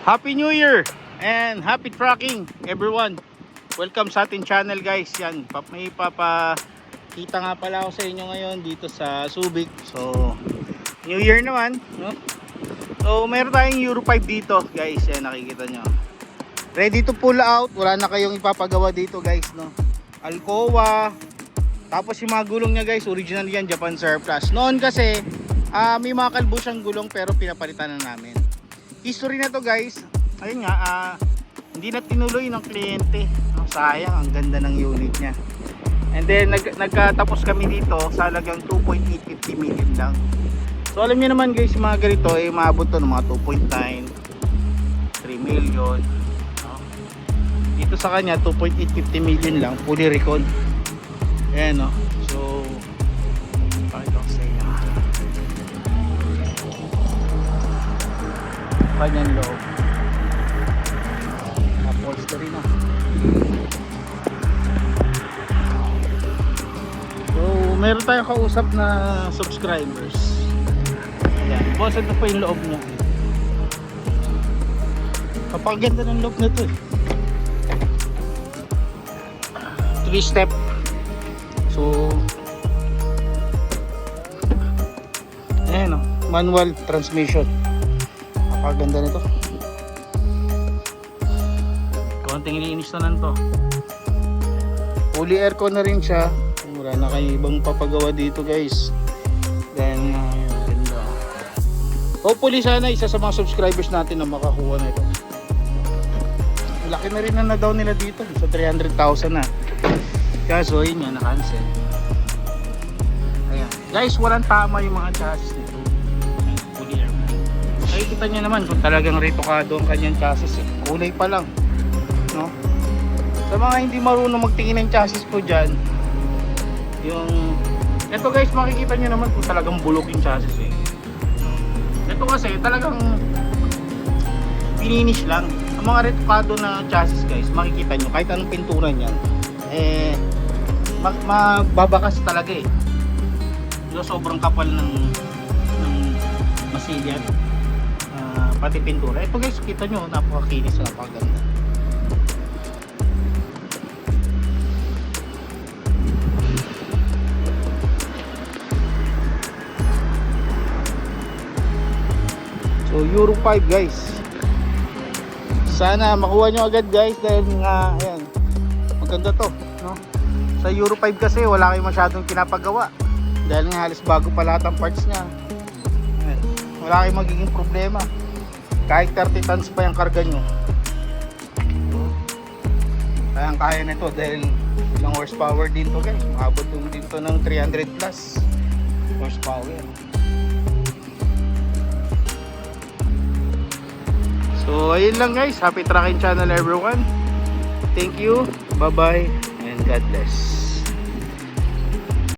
Happy New Year and happy tracking everyone. Welcome sa ating channel guys. Yan, may papakita nga pala ako sa inyo ngayon dito sa Subic. So, New Year naman, no? So, meron tayong Euro 5 dito guys. Yan, nakikita nyo. Ready to pull out. Wala na kayong ipapagawa dito guys, no? Alcoa. Tapos yung mga gulong niya guys, original yan, Japan Surplus. Noon kasi, may mga kalbo siyang gulong pero pinapalitan na namin. History na to guys, ayun nga, hindi na tinuloy ng kliyente. Sayang, ang ganda ng unit nya. And then nagkatapos kami dito sa halagang 2.850 million lang. So alam niyo naman guys, yung mga ganito ay maabot to ng mga 2.9 3 million. Dito sa kanya 2.850 million lang, fully recon. Ayan, no? So pakita ko sa inyo kanyang loob, upholstery na. So meron tayong kausap na subscribers. Ayan, boss, ito po yung loob niya. Kapaganda ng loob nito eh. 3 step. So ayan, no? Manual transmission. Napakaganda nito. Konting ilinis na lang to. Fully aircon na rin siya. Wala na kayo ibang papagawa dito guys. Then ganda. Hopefully sana isa sa mga subscribers natin na makakuha na ito. Laki na rin na down nila dito sa 300,000 na. Kaso yun nga, na-cancel. Ayan guys, walang tama yung mga chassis nito. Fully aircon. Nakikita nyo naman kung talagang retokado ang kanyang chassis eh. Kulay pa lang, no? Sa mga hindi marunong magtingin ng chassis po dyan, yung ito guys, makikita nyo naman kung talagang bulok yung chassis eh. Ito kasi talagang finish lang. Ang mga retokado na chassis guys, makikita nyo kahit anong pintura nyan eh, mababakas talaga eh. So, sobrang kapal ng masilya, pati pintura. Ito guys, kita nyo, napakakinis, napakaganda. So Euro 5 guys, sana makuha nyo agad guys dahil nga ayan, maganda to, no? Sa Euro 5 kasi wala kayong masyadong pinapagawa dahil nga halos bago pa lahat ang parts nya. Ayan, wala kayong magiging problema kahit 30 tons pa yung karga nyo. Kayang kaya nito dahil ilang horsepower din to guys, maabot din to ng 300 plus horsepower. So ayun lang guys, happy tracking channel everyone. Thank you, bye bye and God bless.